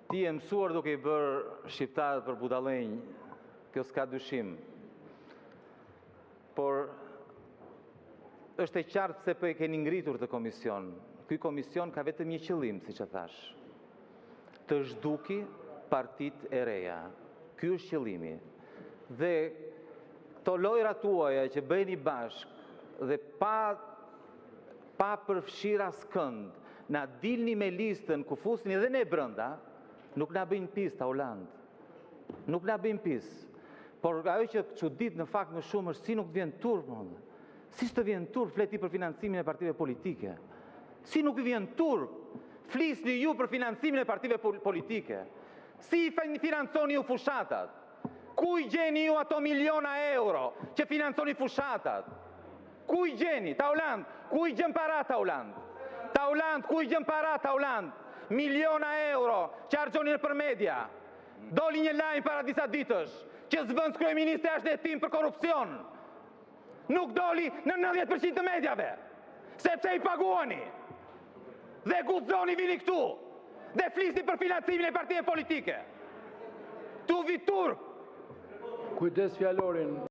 Ti e mësuar duke i bërë shqiptarët për budallënj, kjo s'ka dyshim. Por është e qartë se për e keni ngritur të komision. Ky komision ka vetëm një qëllim, siç e thash. Të zhduki partitë e reja. Ky është qëllimi. Dhe këto lojra tuaja që bëni bashkë dhe pa përfshirë askënd, na dilni me listën ku fusni edhe ne brenda, nuk na bëjnë pis, Tauland. Nuk na bëjnë pis. Por ajo që çudit në fakt më shumë është si nuk vjen turp, si s'të vjen turp fleti për financimin e partive politike. Si nuk vjen turp flisni ju për financimin e partive politike. Si financoni ju fushatat? Ku i gjeni ju ato miliona euro që financoni fushatat? Ku i gjeni? Tauland, ku i gjen para Tauland? Tauland, ku i gjen para Tauland? Miliona euro që harxhoni për media. Doli një lajm para disa ditësh që zvënd kryeministri është hetim për korrupsion. Nuk doli në 90% të mediave, sepse i paguani. Dhe guxoni vini këtu dhe flisni për financimin e partive politike. Tu vi turp. Kujdes fjalorin.